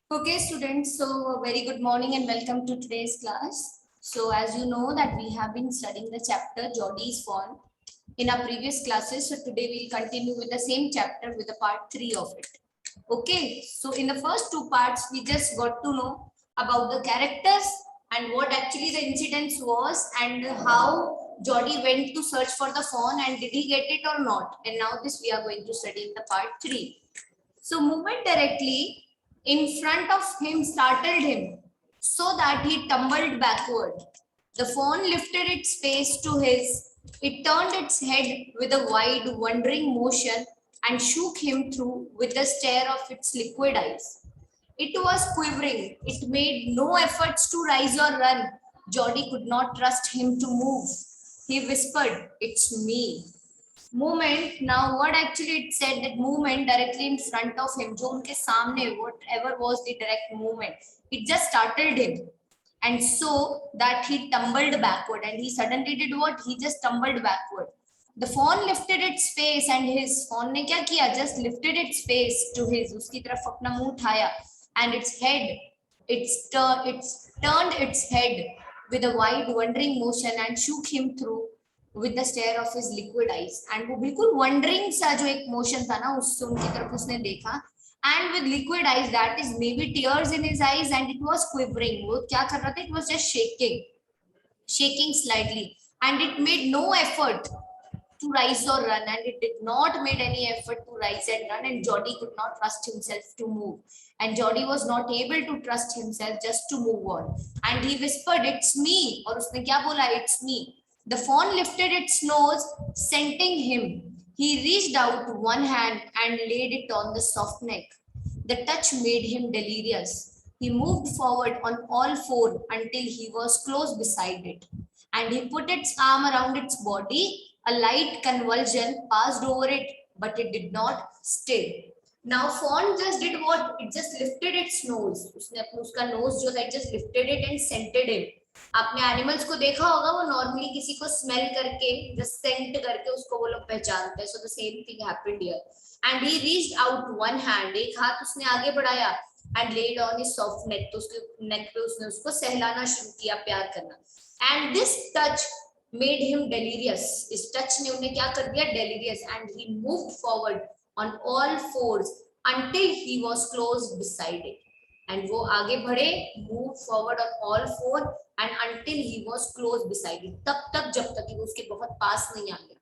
Okay, students, so a very good morning and welcome to today's class. So as you know that we have been studying the chapter Jodie's Fawn in our previous classes. So today we'll continue with the same chapter with the part 3 of it. Okay, so in the first two parts, we just got to know about the characters and what actually the incidents was and how Jodie went to search for the fawn and did he get it or not. And now this we are going to study in the part 3. So movement directly in front of him startled him so that he tumbled backward. The fawn lifted its face to his. It turned its head with a wide, wondering motion and shook him through with the stare of its liquid eyes. It was quivering. It made no efforts to rise or run. Jody could not trust him to move. He whispered, "It's me." Movement. Now what actually it said that movement directly in front of him, जो उनके सामने, whatever was the direct movement, it just startled him, and so that he tumbled backward, and he suddenly did what? He just tumbled backward. The fawn lifted its face, and his fawn ने क्या किया? Just lifted its face to his, उसकी तरफ अपना मुंह उठाया, and its head, it's turned its head with a wide wondering motion and shook him through with the stare of his liquid eyes. And वो बिल्कुल wondering सा जो एक motion था ना, उससे उनकी तरफ उसने देखा, and with liquid eyes, that is maybe tears in his eyes, and it was quivering. वो क्या कर रहा था? It was just shaking slightly, and it made no effort to rise or run, and it did not made any effort to rise and run, and Jody could not trust himself to move, and Jody was not able to trust himself just to move on, and he whispered, "It's me." और उसने क्या बोला? "It's me." The fawn lifted its nose, scenting him. He reached out one hand and laid it on the soft neck. The touch made him delirious. He moved forward on all four until he was close beside it, and he put its arm around its body. A light convulsion passed over it, but it did not stay. Now fawn just did what? It just lifted its nose. उसने अपना उसका nose जो था, it just lifted it and scented him. आपने animals को देखा होगा, वो नॉर्मली किसी को स्मेल करके, जस्ट सेंट करके उसको वो लोग पहचानते हैं. So the same thing happened here, and he reached out one hand, एक हाथ उसने आगे बढ़ाया, and led on his soft neck, तो उसके नेक पे उसने उसको सहलाना शुरू किया, प्यार करना. And this touch made him delirious. इस टच ने उन्हें क्या कर दिया? Delirious. And he moved forward on all fours until he was close beside it. And वो आगे बढ़े, move forward on all four and until he was close beside it. तब तक जब तक कि वो उसके बहुत पास नहीं आ गया.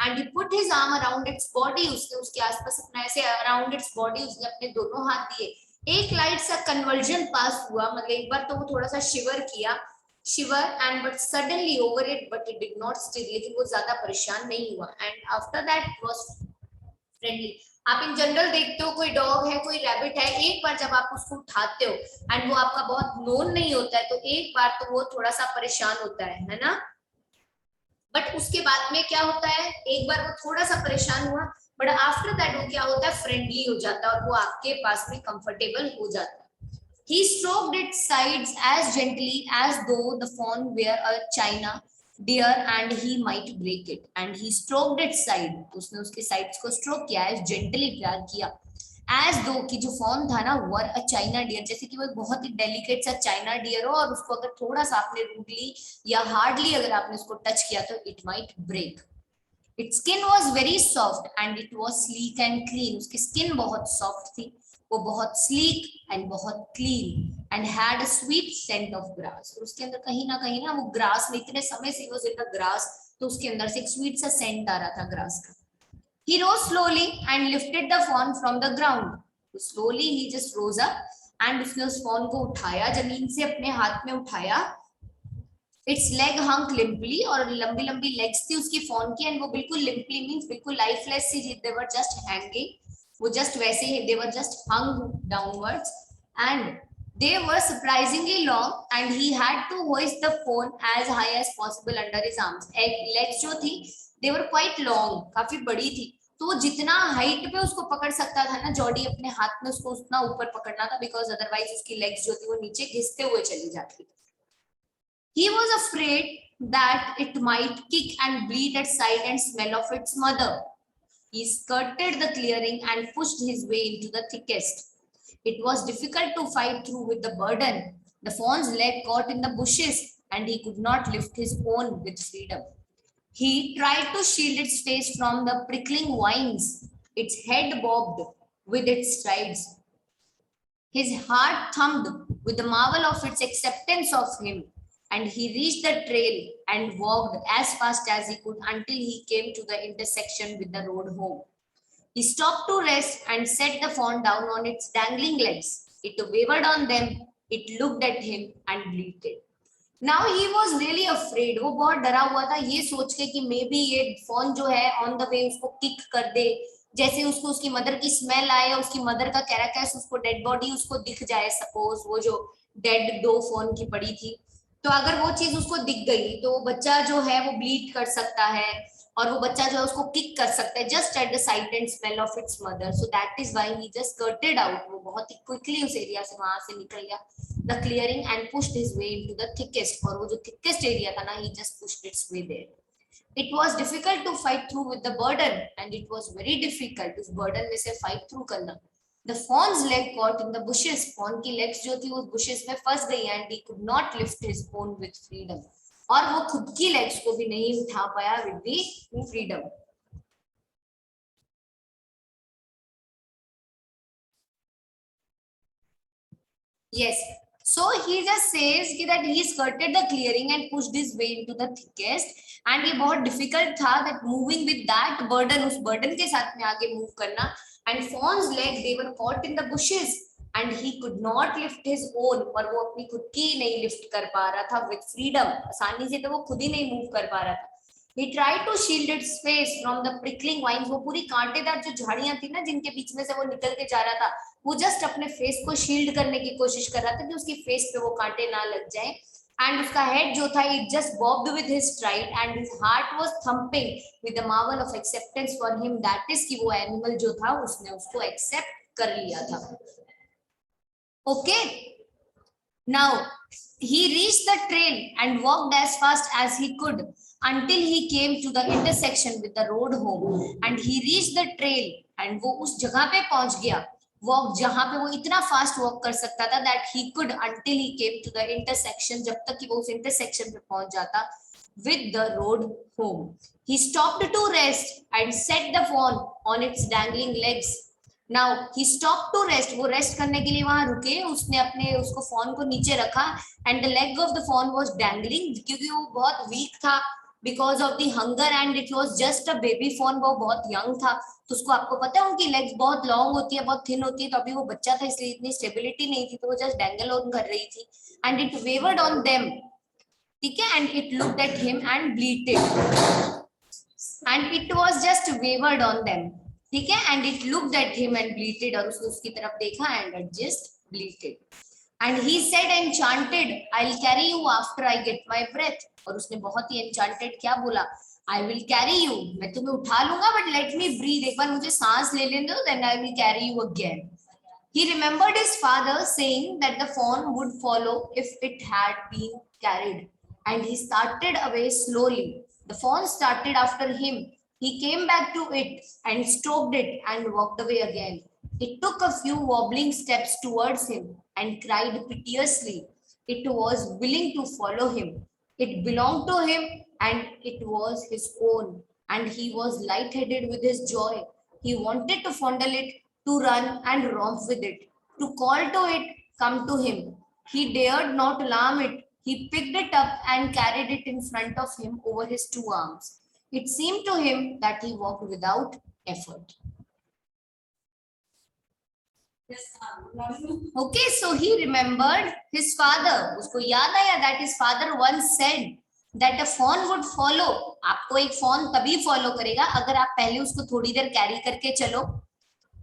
And he put his arm around its body. उसने उसके आसपास अपना ऐसे around its body उसने अपने दोनों हाथ दिए. एक लाइट सा कन्वर्जन पास हुआ, मतलब एक बार तो वो थोड़ा सा शिवर किया, shiver, and but suddenly over it, but it did not still, लेकिन वो ज्यादा परेशान नहीं हुआ. And after that it was friendly. आप इन जनरल देखते हो, कोई डॉग है, कोई रैबिट है, एक बार जब आप उसको उठाते हो एंड वो आपका बहुत नोन नहीं होता है, तो एक बार तो वो थोड़ा सा परेशान होता है ना. बट उसके बाद में क्या होता है? एक बार वो थोड़ा सा परेशान हुआ, बट आफ्टर दैट वो क्या होता है? फ्रेंडली हो जाता है और वो आपके पास में कंफर्टेबल हो जाता है. He stroked its sides as gently as though the fawn were a china deer and he might break it. And he stroked its side. उसने उसके sides को stroke किया, as gently प्यार किया, as though कि जो fawn था ना, were a china deer, जैसे कि वो एक बहुत ही delicate सा china deer हो, और उसको अगर थोड़ा सा आपने rudely या hardly अगर आपने उसको touch किया तो it might break. Its skin was very soft and it was sleek and clean. उसकी skin बहुत soft थी, वो बहुत sleek and बहुत clean and had a sweet scent of grass. और उसके अंदर कहीं ना वो grass में, इतने समय से was in the grass, तो उसके अंदर से एक sweet सा scent आ रहा था grass का. He rose slowly and lifted the fawn from the ground. Slowly he just rose up and उसने उस fawn को उठाया, जमीन से अपने हाथ में उठाया. Its leg hung limply, और लंबी लंबी legs थी उसकी fawn की, and वो बिल्कुल limply means बिल्कुल lifeless थी, they were just hanging. वो just वैसे ही, they were just hung downwards, and they were surprisingly long, and he had to hoist the fawn as high as possible under his arms. Legs जो थी, they were quite long, काफी बड़ी थी, तो वो जितना हाइट पे उसको पकड़ सकता था ना, जॉडी अपने हाथ में उसको उतना ऊपर पकड़ना था, बिकॉज अदरवाइज उसकी लेग्स जो थी वो नीचे घिसते हुए चली जाती. He was afraid that it might kick and bleed at sight and smell of its mother. He skirted the clearing and pushed his way into the thickest. It was difficult to fight through with the burden. The fawn's leg caught in the bushes and he could not lift his own with freedom. He tried to shield its face from the prickling vines. Its head bobbed with its strides. His heart thumped with the marvel of its acceptance of him, and he reached the trail and walked as fast as he could until he came to the intersection with the road home. He stopped to rest and set the fawn down on its dangling legs. It wavered on them, it looked at him and bleated. Now he was really afraid. वो बहुत डरा हुआ था ये सोच के कि may be ये फोन जो है ऑन द वे उसको किक कर दे, जैसे उसको उसकी मदर की स्मेल आए, उसकी मदर का कैराकैस, उसको डेड बॉडी उसको दिख जाए, सपोज वो जो डेड डो फोन की पड़ी थी, तो अगर वो चीज उसको दिख गई तो वो बच्चा जो है वो ब्लीड कर सकता है और वो बच्चा जो है उसको किक कर सकता है just at the sight and smell of its mother. So that is why he just skirted out. वो बहुत ही क्विकली उस एरिया से वहां से निकल गया the clearing and pushed his way into the thickest, और वो जो thickest area था ना, he just pushed its way there. It was difficult to fight through with the burden, and it was very difficult उस burden में से fight through करना. The fawn's leg caught in the bushes. fawn की legs जो थी उस bushes में फंस गई and he could not lift his own with freedom. और वो खुद की legs को भी नहीं उठा पाया with the freedom. Yes. So he just says that he skirted the clearing and pushed his way into the thickest, and ये बहुत difficult था that moving with that burden, उस burden के साथ में आगे move करना, and fawn's leg they were caught in the bushes and he could not lift his own, पर वो अपनी खुद की नहीं lift कर पा रहा था with freedom, आसानी से तो वो खुद ही नहीं move कर पा रहा था. He tried to shield its face from the prickling vines. वो पूरी कांटेदार जो झाड़ियां थी ना जिनके बीच में से वो निकल के जा रहा था, वो जस्ट अपने फेस को शील्ड करने की कोशिश कर रहा था कि उसकी फेस पे वो कांटे ना लग जाए. एंड उसका हेड जो था it just barbed with his STRIDE and his heart was thumping with the Marvel of acceptance for him. That is कि वो एनिमल जो था उसने उसको एक्सेप्ट कर लिया था. Okay, now he reached the trail and walked as fast as he could until he came to the intersection with the road home. And he reached the trail and वो उस जगह पे पहुंच गया, वॉक जहां पे वो इतना फास्ट वॉक कर सकता था, that he could until he came to the intersection, जब तक कि वो उस intersection पे पहुंच जाता with the road home. He stopped to rest and set the fawn on its dangling legs. Now he stopped to rest. वो rest करने के लिए वहां रुके, उसने अपने उसको fawn को नीचे रखा and the leg of the fawn was dangling, क्योंकि वो बहुत weak था because of the hunger and it was just a baby fawn. वो बहुत young था, तो उसको आपको पता है उनकी legs बहुत long होती है, बहुत thin होती है, तो अभी वो बच्चा था इसलिए इतनी stability नहीं थी, तो वो just dangle on कर रही थी and it wavered on them. ठीक है, and it looked at him and bleated and it was just wavered on them. ठीक है, and it looked at him and bleated, और उसने उसकी तरफ देखा and it just bleated. And he said enchanted, I'll carry you after I get my breath. और उसने बहुत ही enchanted क्या बोला, I will carry you, मैं तुम्हें उठा लूंगा, but let me breathe, एक बार मुझे सांस ले लेने दो, then I will carry you again. He remembered his father saying that the fawn would follow if it had been carried, and he started away slowly. The fawn started after him. He came back to it and stroked it and walked away again. It took a few wobbling steps towards him and cried piteously. It was willing to follow him. It belonged to him and it was his own. And he was lightheaded with his joy. He wanted to fondle it, to run and romp with it, to call to it, come to him. He dared not alarm it. He picked it up and carried it in front of him over his two arms. It seemed to him that he walked without effort. Okay, so he remembered his father. उसको याद आया that his father once said that a fawn would follow. आपको एक fawn तभी follow करेगा अगर आप पहले उसको थोड़ी देर carry करके चलो,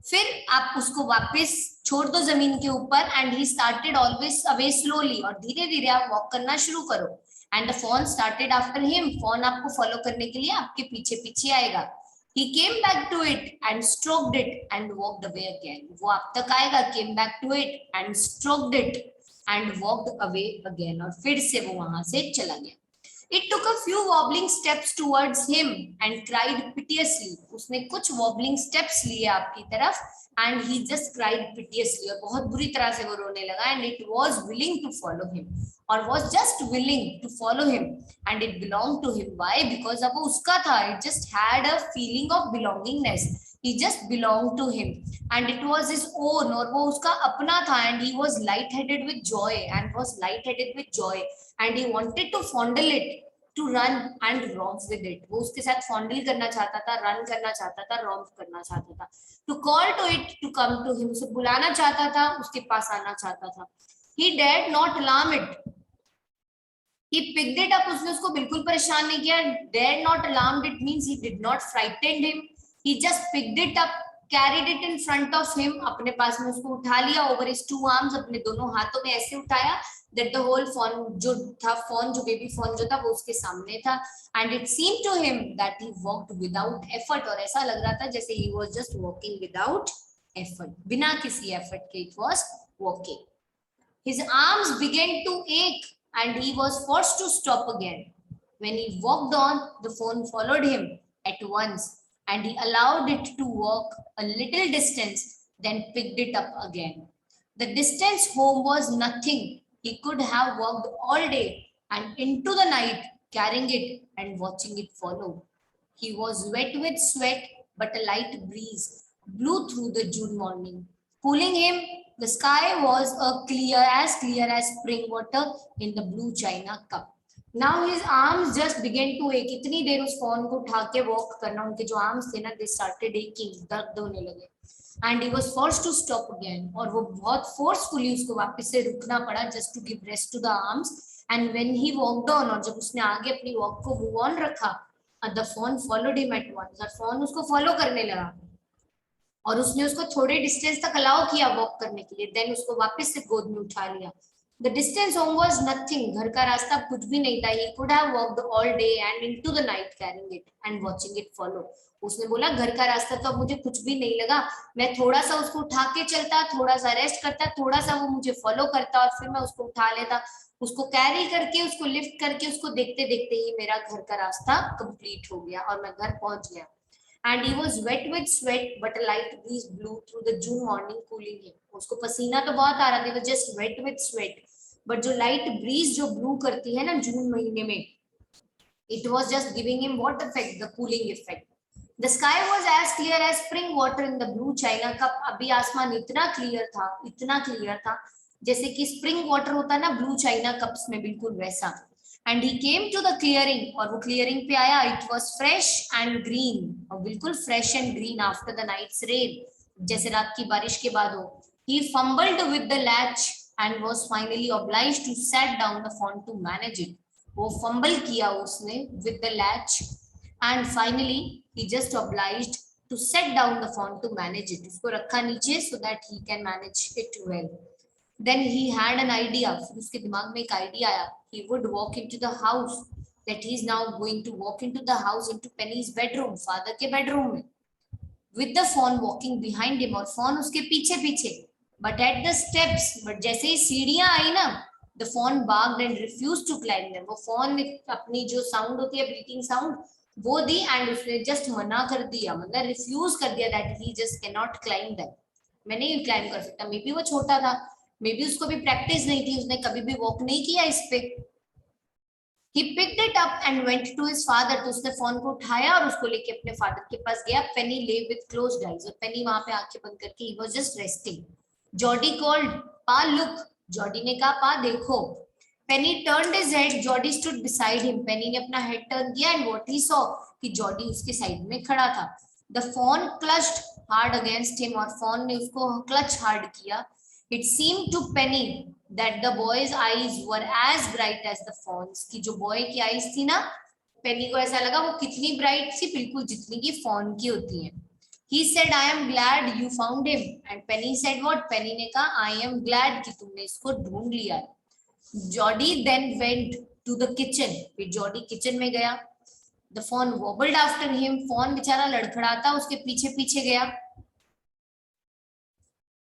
फिर आप उसको वापस छोड़ दो जमीन के ऊपर, and he started always away slowly, और धीरे धीरे आप walk करना शुरू करो. And the fawn started after him. fawn आपको follow करने के लिए आपके पीछे पीछे आएगा. He came back to it and stroked it and walked away again. वो आप तक आएगा, came back to it and stroked it and walked away again, और फिर से वो वहां से चला गया. It took a few wobbling steps towards him and cried piteously. उसने कुछ wobbling steps लिए आपकी तरफ and he just cried piteously, और बहुत बुरी तरह से वो रोने लगा, and it was willing to follow him, और was just willing to follow him, and it belonged to him. Why? Because अब वो उसका था, it just had a feeling of belongingness, he just belonged to him, and it was his own, और वो उसका अपना था, and he was light-headed with joy, and he wanted to fondle it, to run and romp with it. वो उसके साथ fondle करना चाहता था, run करना चाहता था, romp करना चाहता था, to call to it to come to him, उसे बुलाना चाहता था, उसके पास आना चाहता था. He dared not alarm it. He picked it up, उसने उसको बिल्कुल परेशान नहीं किया. Dared not alarmed it means he did not frighten him. He just picked it up, carried it in front of him, अपने पास में उसको उठा लिया, over his two arms, अपने दोनों हाथों में ऐसे उठाया, that the whole fawn जो था, fawn जो baby fawn जो था वो उसके सामने था, and it seemed to him that he walked without effort, और ऐसा लग रहा था जैसे he was just walking without effort, बिना किसी effort के it was walking. His arms began to ache and he was forced to stop again. When he walked on, the fawn followed him at once, and he allowed it to walk a little distance, then picked it up again. The distance home was nothing. He could have walked all day and into the night, carrying it and watching it follow. He was wet with sweat, but a light breeze blew through the June morning, cooling him. The sky was clear as spring water in the blue china cup. Now his arms just began to ache. इतनी देर उस fawn को उठा के walk करना, उनके जो arms थे ना, they started aching, दर्द होने लगे. And he was forced to stop again, और वो बहुत forcefully उसको वापस से रुकना पड़ा, just to give rest to the arms. And when he walked on, और जब उसने आगे अपनी वॉक को move on रखा, the fawn followed him at once. और fawn उसको follow करने लगा, और उसने उसको थोड़े डिस्टेंस तक अलाउ किया वॉक करने के लिए, देन उसको वापस से गोद में उठा लिया. The distance home was nothing. घर का रास्ता कुछ भी नहीं था. He could have walked all day and into the night carrying it and watching it follow. उसने बोला घर का रास्ता तो अब मुझे कुछ भी नहीं लगा, मैं थोड़ा सा उसको उठा के चलता, थोड़ा सा रेस्ट करता, थोड़ा सा वो मुझे फॉलो करता, और फिर मैं उसको उठा लेता, उसको कैरी करके, उसको लिफ्ट करके, उसको देखते देखते ही मेरा घर का रास्ता कंप्लीट हो गया और मैं घर पहुंच गया. And he was wet with sweat, but a light breeze blew through the June morning, cooling him. उसको पसीना तो बहुत आ रहा था, was just wet with sweat, but जो light breeze जो ब्लू करती है ना जून महीने में, it was just giving him what effect? The cooling effect. The sky was as clear as spring water in the blue china cup. अभी आसमान इतना clear था जैसे कि spring water होता है ना blue china cups में, बिल्कुल वैसा. And he came to the clearing, और वो clearing पे आया. It was fresh and green, और बिल्कुल fresh and green after the night's rain, जैसे रात की बारिश के बाद हो. He fumbled with the latch and was finally obliged to set down the fawn to manage it. वो fumble किया उसने with the latch, and finally he just obliged to set down the fawn to manage it. उसको रखा नीचे so that he can manage it well. Then he had an idea. फिर उसके दिमाग में एक आइडिया आया. He would walk into the house. That he is now going to walk into the house, into Penny's bedroom, father के bedroom में, with the fawn walking behind him, और fawn उसके पीछे पीछे. But at the steps, but जैसे ही सीढ़ियां आई ना, the fawn barked and refused to climb them. वो fawn अपनी जो sound होती है, bleating sound, वो दी, and उसने just मना कर दिया, मतलब refuse कर दिया, that he just cannot climb them. मैं नहीं climb कर सकता. Maybe वो छोटा था, मे बी उसको भी प्रैक्टिस नहीं थी, उसने कभी भी वॉक नहीं किया इस पे. He picked it up and went to his father. तो उसने फोन को उठाया और उसको लेके अपने फादर के पास गया. Penny lay with closed eyes, और पेनी वहां पे आंखें बंद करके, he was just resting. Jody called, "Pa, look." Jordi ने कहा, "पा देखो." Penny turned his head. Jody stood beside him. पेनी ने अपना हेड टर्न किया, and what he saw, कि जॉडी उसके साइड में खड़ा था. The fawn clutched hard against him, और fawn ने उसको क्लच हार्ड किया. It seemed to Penny that the boy's eyes were as bright as the fawn's. कि जो बॉय की आईज थी ना, पेनी को ऐसा लगा वो कितनी ब्राइट थी, बिल्कुल जितनी की फॉन की होती है. He said, "I am glad you found him." And Penny said what? पेनी ने कहा, "I am glad कि तुमने इसको ढूंढ लिया." Jody then went to the kitchen. फिर जॉडी किचन में गया. The fawn wobbled after him. fawn बेचारा लड़खड़ाता उसके पीछे पीछे गया.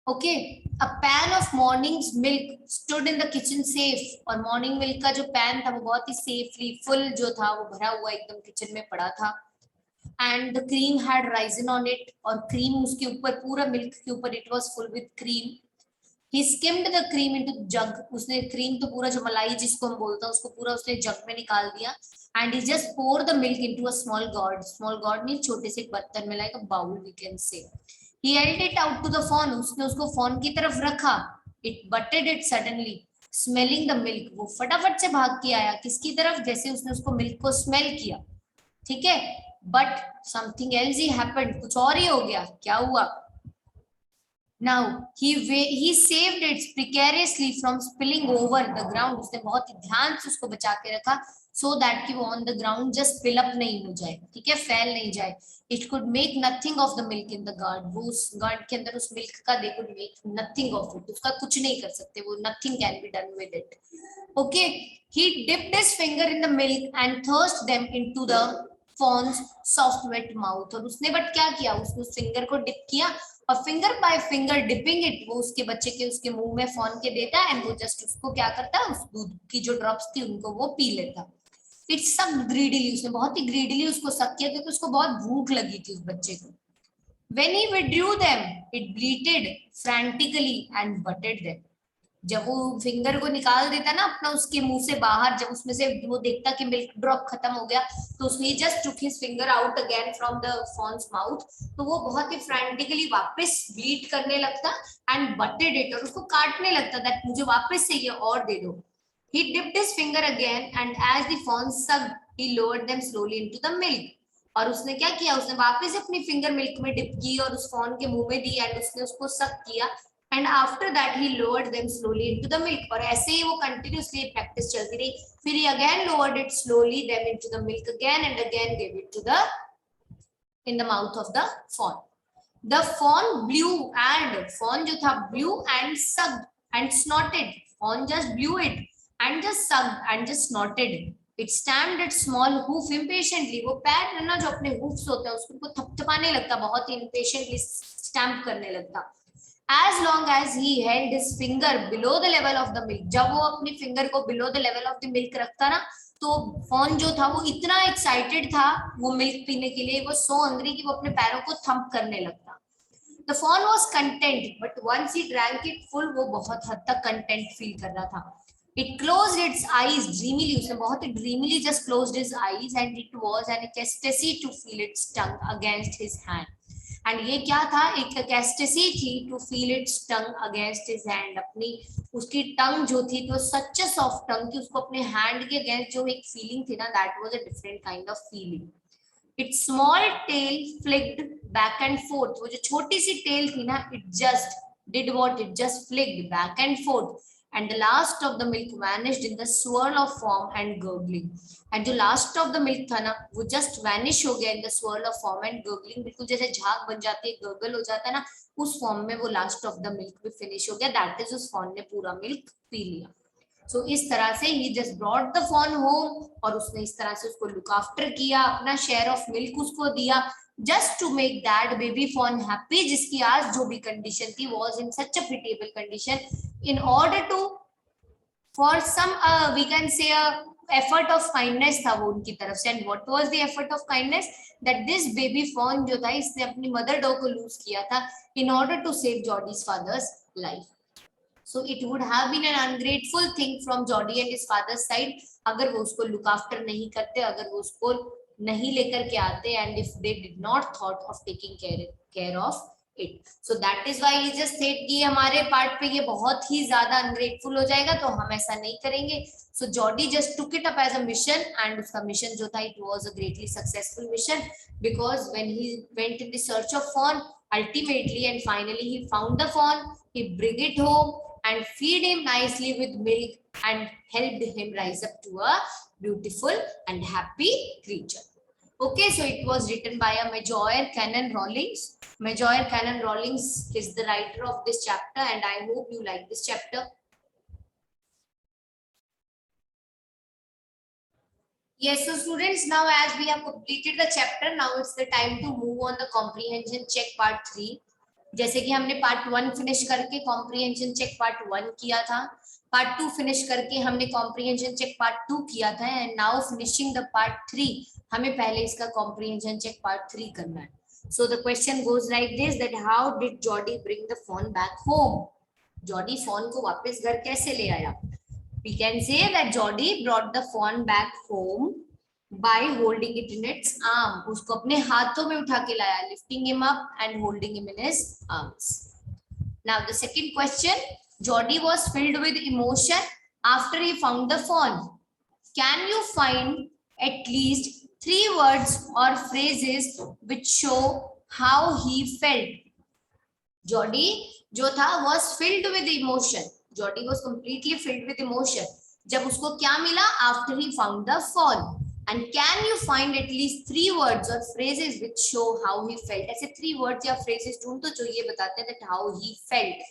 Okay, a pan of morning's milk stood in the kitchen safe, और morning milk का जो pan था वो बहुत ही safely full जो था वो भरा हुआ एकदम किचन में पड़ा था. and the cream had risen on it, और cream उसके ऊपर पूरा milk के ऊपर it was full with cream. He skimmed the cream into jug. उसने cream तो पूरा जो मलाई जिसको हम बोलते हैं उसको पूरा उसने जग में निकाल दिया. And he just poured the milk into a small gourd. Small gourd means छोटे से बर्तन में, like a bowl we can say. He held it out to the fawn. उसने उसको fawn की तरफ रखा. It butted it suddenly, smelling the milk. वो फटाफट से भाग के आया किसकी तरफ, जैसे उसने उसको milk को smell किया. ठीक है, but something else he happened. कुछ और ही हो गया. क्या हुआ? Now he saved it precariously from spilling over the ground. उसने बहुत ही ध्यान से उसको बचा के रखा so that कि वो on the ground just spill up नहीं हो जाए, ठीक है, फैल नहीं जाए. It could make nothing of the milk in the gourd. वो उस gourd के अंदर उस milk का they could make nothing of it. उसका कुछ नहीं कर सकते वो, nothing can be done with it. Okay, he dipped his finger in the milk and thrust them into the fawn's soft wet mouth. और उसने बट क्या किया, उसने उस फिंगर को डिप किया और finger by finger dipping it वो उसके बच्चे के उसके मुंह में फॉन के देता है, एंड वो जस्ट उसको क्या करता है, उस दूध की जो ड्रॉप्स थी उनको वो पी लेता. इट सक ग्रीडीली, उसने बहुत ही ग्रीडीली उसको सक किया क्योंकि उसको बहुत भूख लगी थी उस बच्चे को. When he withdrew them, it bleated frantically and butted them. जब वो फिंगर को निकाल देता ना अपना उसके मुंह से बाहर, जब उसमें से वो देखता कि मिल्क ड्रॉप खत्म हो गया, तो उसने just took his finger out again from the fawns mouth. तो वो बहुत ही फ्रैंटिकली वापस ब्लीड करने लगता एंड बटेड इट, और उसको काटने लगता दैट मुझे वापस से ये और दे दो. He dipped his finger again and as the fawn sucked, he lowered them slowly into the milk. और उसने क्या किया, उसने वापस अपनी फिंगर मिल्क में डिप की और उस फॉन के मुंह में दी एंड उसने उसको सक किया. And after that he lowered them slowly into the milk. और ऐसे ही वो continuously practice चलती रही. फिर he again lowered it slowly them into the milk again and again gave it to the in the mouth of the fawn. The fawn blew and fawn जो था blew and sucked and snorted. Fawn just blew it and just sucked and just snorted. It stamped its small hoof impatiently. वो पैर है ना जो अपने hoofs होते हैं उसको थपथपाने लगता, बहुत ही impatiently stamp करने लगता. As long as he held his finger below the level of the milk, जब वो अपनी फिंगर को below the level of the milk रखता ना, तो फॉन जो था वो इतना एक्साइटेड था वो मिल्क पीने के लिए, वो सो हंग्री कि वो अपने पैरों को थंप करने लगता. The fawn was content, but once he drank it full, वो बहुत हद तक content feel कर रहा था. It closed its eyes dreamily. उसने बहुत ही dreamily just closed his eyes, and it was an ecstasy to feel its tongue against his hand. And ये क्या था, एक कैस्टेसी थी to feel its tongue against his hand. अपनी उसकी टंग जो थी तो सच सॉफ्ट टंग कि उसको अपने हैंड के अगेंस्ट जो एक फीलिंग थी ना, that was a different kind of feeling. It's small tell flicked back and fourth. वो जो छोटी सी टेल थी ना, it just did what, it just flicked back and fourth, and the last of the milk vanished in the swirl of foam and gurgling. And जो last of the milk था ना वो just vanish हो गया in the swirl of foam and gurgling. बिल्कुल जैसे झाग बन जाती है, गर्गल हो जाता है ना, उस फॉर्म में वो last of the milk भी finish हो गया. That is उस fawn ने पूरा milk पी लिया. So इस तरह से he just brought the fawn home और उसने इस तरह से उसको look after किया, अपना share of milk उसको दिया, just to make that baby fawn happy, जिसकी आज जो भी condition थी was in such a pitiable condition, in order to for some we can say a effort of kindness था वो उनकी तरफ से. And what was the effort of kindness? That this baby fawn जो था इसने अपनी mother dog को lose किया था in order to save Jordy's father's life. So it would have been an ungrateful thing from Jordy and his father's side अगर वो उसको look after नहीं करते, अगर वो उसको नहीं लेकर के आते, and if they did not thought of taking care of it. So that is why he just said कि हमारे पार्ट पे ये बहुत ही ज्यादा ungrateful हो जाएगा तो हम ऐसा नहीं करेंगे. So Jordy just took it up as a mission, and उसका mission जो था, it was a greatly successful mission, because when he went in the search of fawn, ultimately and finally he found the fawn, he bring it home and feed him nicely with milk and helped him rise up to a beautiful and happy creature. Okay, so it was written by a Major Cannon Rawlings. Major Cannon Rawlings is the writer of this chapter, and I hope you like this chapter. Yes, so students, now as we have completed the chapter, now it's the time to move on the comprehension check part 3. जैसे कि हमने part 1 finish करके comprehension check part 1 किया था, part 2 finish करके हमने comprehension check part 2 किया था and now finishing the part 3, हमें पहले इसका कॉम्प्रिहेंशन चेक पार्ट 3 करना है. So the question goes like this, that how did Jody bring the phone back home? Jody phone को वापस घर कैसे ले आया? We can say that Jody brought the phone back home by holding it in its arm. उसको अपने हाथों में उठा के लाया, lifting him up and holding him in his arms. Now the second question, Jody was filled with emotion after he found the phone. Can you find at least 3 words or phrases which show how he felt? Jody जो था was filled with emotion. Jody was completely filled with emotion. जब उसको क्या मिला? After he found the phone. And can you find at least 3 words or phrases which show how he felt? ऐसे 3 words या phrases ढूंढ तो जो ये बताते हैं that how he felt.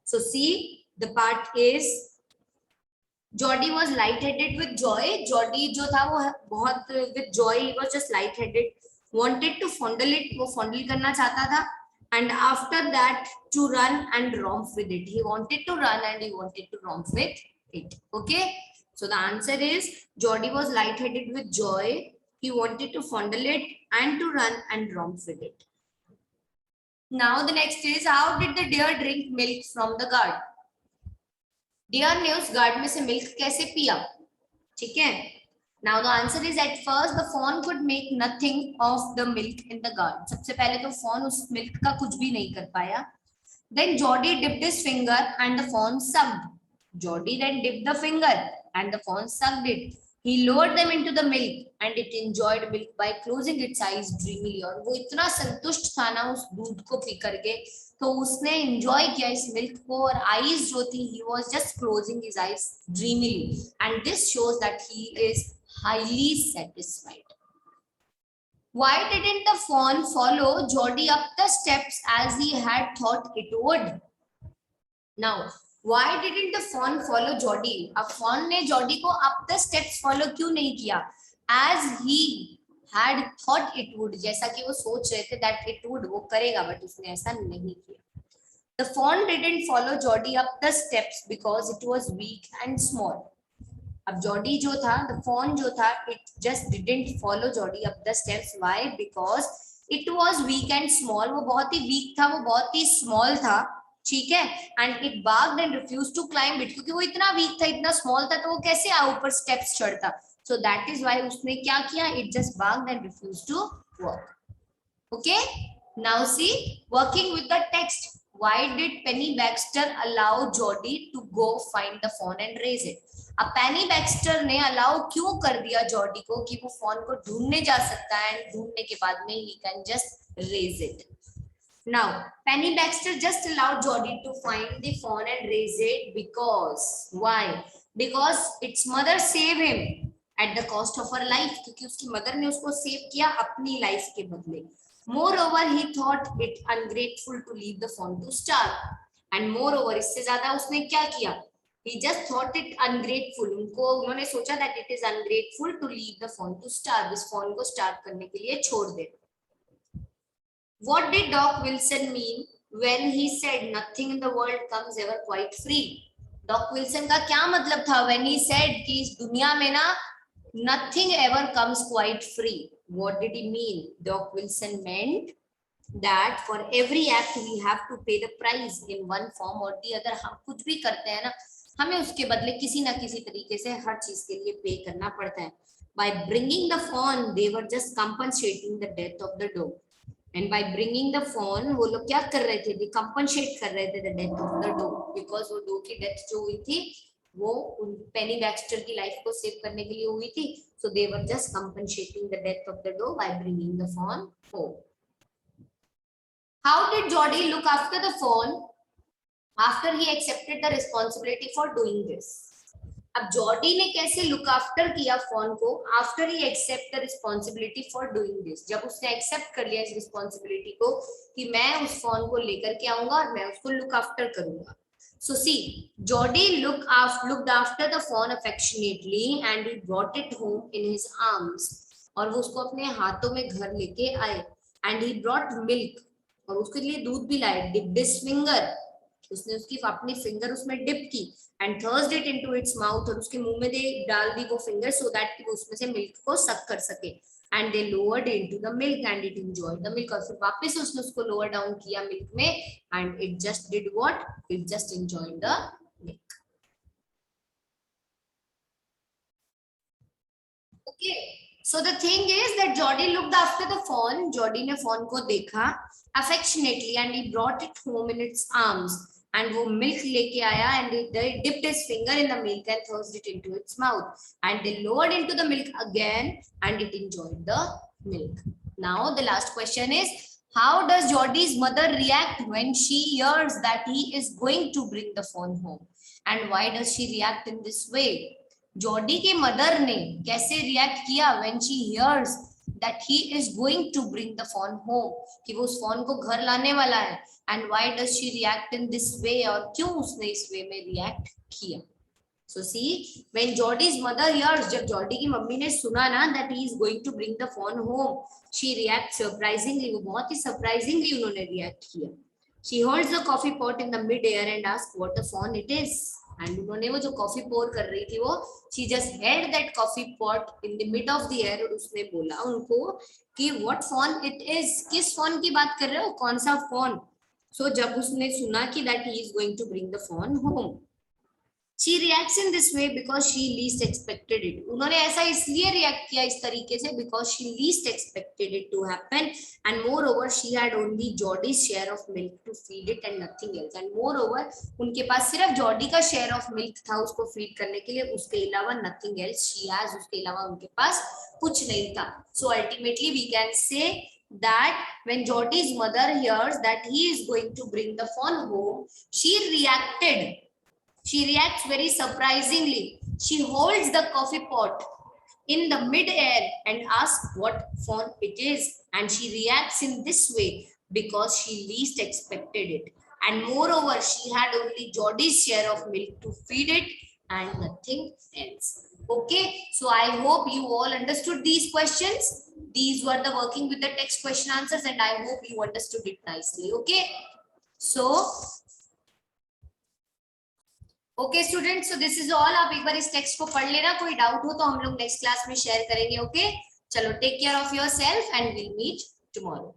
So see, the part is Jody was light-headed with joy. Jody जो था वो बहुत with joy, he was just light-headed. Wanted to fondle it, वो fondle करना चाहता था. And after that to run and romp with it. He wanted to run and he wanted to romp with it. Okay. So the answer is Jody was light-headed with joy. He wanted to fondle it and to run and romp with it. Now the next is, how did the deer drink milk from the gourd? Deer ने उस gourd में से milk कैसे पिया? ठीक है. Now the answer is, at first the fawn could make nothing of the milk in the gourd. सबसे पहले तो fawn उस milk का कुछ भी नहीं कर पाया. Then Jody dipped his finger and the fawn sucked. Jody then dipped the finger and the fawn sucked it. He lowered them into the milk and it enjoyed milk by closing its eyes dreamily. और वो इतना संतुष्ट था ना उस दूध को P करके, तो उसने enjoy किया इस milk को, और eyes जो थी, he was just closing his eyes dreamily, and this shows that he is highly satisfied. Why didn't the fawn follow Jody up the steps as he had thought it would? Now, why didn't the fawn follow Jody? अब fawn ने Jody को up the steps follow क्यों नहीं किया? As he had thought it would, जैसा कि वो सोच रहे थे that it would, वो करेगा, but उसने ऐसा नहीं किया. The fawn didn't follow Jody up the steps because it was weak and small. अब Jody जो था, the fawn जो था, it just didn't follow Jody up the steps. Why? Because it was weak and small. वो बहुत ही weak था, वो बहुत ही small था, ठीक है. And it barked and refused to climb it. क्योंकि वो इतना weak था, इतना small था, तो वो कैसे ऊपर steps चढ़ता? So that is why उसने क्या किया? It just barked and refused to work. Okay. Now see, working with the text. Why did Penny Baxter allow Jody to go find the fawn and raise it? अब पेनी Baxter ने allow क्यों कर दिया Jordi को कि वो phone को ढूंढने जा सकता है, एंड ढूंढने के बाद में ही can just raise it. Now Penny Baxter just allowed Jody to find the fawn and raise it because, why? Because its mother save him at the cost of her life, क्योंकि उसकी mother ने उसको save किया अपनी life के बदले. Moreover he thought it ungrateful to leave the fawn to starve, and moreover इससे ज्यादा उसने क्या किया? He just thought it ungrateful. उन्होंने सोचा that it is ungrateful to leave the fawn to starve. इस fawn को starve करने के लिए छोड़ दे. What did Doc Wilson mean when he said nothing in the world comes ever quite free? Doc Wilson का क्या मतलब था when he said कि इस दुनिया में ना nothing ever comes quite free? What did he mean? Doc Wilson meant that for every act we have to pay the price in one form or the other. हम कुछ भी करते हैं ना, हमें उसके बदले किसी ना किसी तरीके से हर चीज के लिए पे करना पड़ता है. By bringing the fawn, they were just compensating the death of the dog. And by bringing the fawn, वो लोग क्या कर रहे थे? They compensate कर रहे थे the death of the dog, because वो dog की death जो हुई थी वो पेनी बैक्स्टर की लाइफ को सेव करने के लिए हुई थी. So they were just compensating the death of the dog by bringing the fawn home. How did Jody look after the fawn after he accepted the responsibility for doing this? अब Jody ने कैसे look after किया fawn को after he accept the responsibility for doing this? जब उसने accept कर लिया इस रिस्पॉन्सिबिलिटी को कि मैं उस फोन को लेकर के आऊंगा और मैं उसको लुक आफ्टर करूंगा. So see, Jody looked after the fawn affectionately and he brought it home in his arms. और वो उसको अपने हाथों में घर लेके आए. And he brought milk, और उसके लिए दूध भी लाए. Dipped his finger उसने उसकी अपनी फिंगर उसमें डिप की and thrust it into its mouth, और उसके मुंह में डाल दी वो फिंगर सो दैट कि वो उसमें से मिल्क को सक कर सके। And they lowered into the milk and it enjoyed the milk, और फिर वापस से उसने उसको लोअर डाउन किया मिल्क में and it just did what, it just enjoyed the milk. Okay, so the thing is that Jody looked after the fawn, Jody ने fawn को देखा affectionately and he brought it home in its arms, and वो milk लेके आया and they dipped his finger in the milk and thrust it into its mouth and they lowered into the milk again and it enjoyed the milk. Now the last question is, how does Jordy's mother react when she hears that he is going to bring the phone home, and why does she react in this way? Jody के mother ने कैसे react किया when she hears that he is going to bring the fawn home, कि वो उस fawn को घर लाने वाला है, and why does she react in this way, और क्यों उसने इस वे में रिएक्ट किया। So see when Jody's mother hears, जब जॉर्डी की मम्मी ने सुना ना that he is going to bring the fawn home, she react surprisingly, वो बहुत ही सरप्राइजिंगली उन्होंने रिएक्ट किया। She holds the coffee pot in the mid air and asked what the phone it is, and उन्होंने वो जो coffee पोर कर रही थी वो she just head that coffee pot in the mid of the air, और उसने बोला उनको कि व्हाट फोन इट इज, किस फोन की बात कर रहे हो, कौन सा फोन। सो जब उसने सुना कि that he is going to bring the fawn home, she reacts in this way because she least expected it, उन्होंने ऐसा इसलिए रिएक्ट किया इस तरीके से because she least expected it to happen, and moreover she had only Jordy's share of milk to feed it and nothing else, and moreover उनके पास सिर्फ Jordi का शेयर ऑफ मिल्क था उसको फीड करने के लिए, उसके अलावा nothing else she has, उसके अलावा उनके पास कुछ नहीं था। So ultimately we can say that when Jordy's mother hears that he is going to bring the phone home, she reacts very surprisingly. She holds the coffee pot in the mid-air and asks what phone it is. And she reacts in this way because she least expected it. And moreover, she had only Jordy's share of milk to feed it and nothing else. Okay, so I hope you all understood these questions. These were the working with the text question answers, and I hope you understood it nicely. Okay, so okay student, so this is all. आप एक बार इस text को पढ़ लेना, कोई doubt हो तो हम लोग नेक्स्ट क्लास में शेयर करेंगे। ओके, चलो take care of yourself and will meet tomorrow.